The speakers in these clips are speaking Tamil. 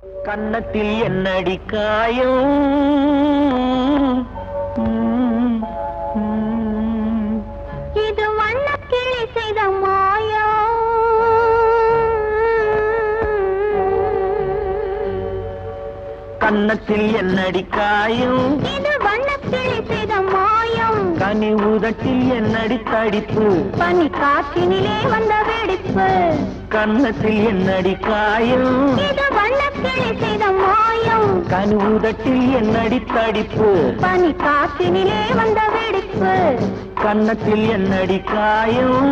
கன்னத்தில் என்னடி காயம் இது வண்ணக்கிளி செய்த மாயம் கன்னத்தில் என்னடி காயம் இது வண்ணக்கிளி செய்த மாயம் கனி உதட்டில் என்னடி தடிப்பு பனி காற்றினிலே வந்த வெடிப்பு கன்னத்தில் என்னடி காயம் இது வண்ணக்கிளி செய்த மாயம் கனி உதட்டில் என்னடி தடிப்பு பனி காற்றினிலே வந்த வெடிப்பு கன்னத்தில் என்னடி காயம்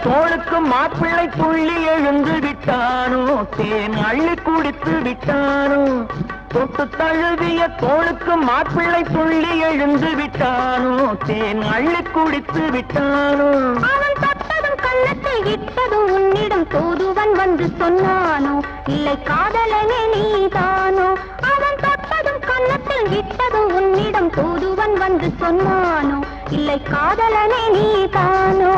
தோளுக்கு மாப்பிள்ளை துள்ளி எழுந்து விட்டானோ தேன் அள்ளி குடித்து விட்டானோ தொட்டு தழுவிய தோளுக்கு மாப்பிள்ளை துள்ளி எழுந்து விட்டானோ தேன் அள்ளி குடித்து விட்டானோ அவன் தொட்டதும் கண்ணத்தில் இட்டதும் உன்னிடம் தூதுவன் வந்து சொன்னானோ இல்லை காதலனே நீதானோ அவன் தொட்டதும் கண்ணத்தில் இட்டதும் உன்னிடம் தூதுவன் வந்து சொன்னானோ இல்லை காதலனே நீதானோ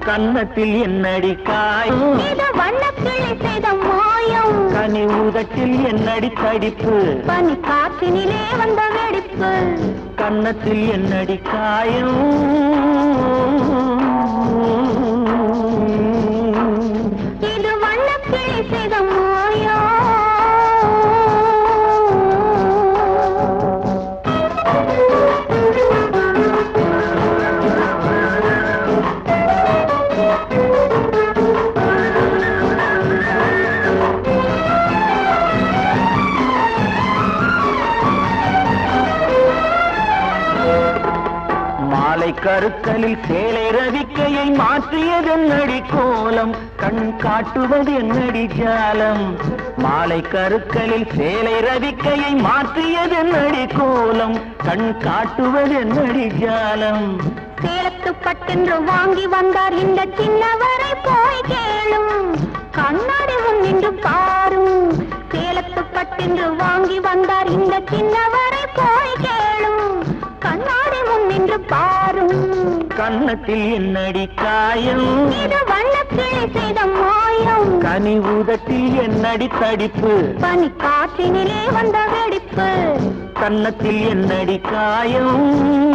கன்னத்தில் என்னடி காயம் இது வண்ணக்கிளி செய்த மாயம் கனி உதட்டில் என்னடி தடிப்பு பனி காற்றினிலே வந்த வெடிப்பு கன்னத்தில் என்னடி காயம் இது வண்ணக்கிளி செய்த மாயம் கருக்கலில் சேலை ரவிக்கையை மாற்றியது என்னடி கோலம் கண் காட்டுவது என்னடி ஜாலம் மாலை கருக்கலில் சேலை ரவிக்கையை மாற்றியது என்னடி கோலம் கண் காட்டுவது என்னடி ஜாலம் சேலத்து பட்டென்று வாங்கி வந்தார் இந்த சின்னவரை போய் கேளும் கண்ணாடி முன்னின்று பாரும் சேலத்து பட்டென்று வாங்கி வந்தார் இந்த சின்னவரை போய் கேளும் கண்ணாடி முன்னின்று பாரும் கன்னத்தில் என்னடி காயம் இது வண்ணக்கிளி செய்த மாயம் கனி உதட்டில் என்னடி தடிப்பு பனி காற்றினிலே வந்த வெடிப்பு கன்னத்தில் என்னடி காயம்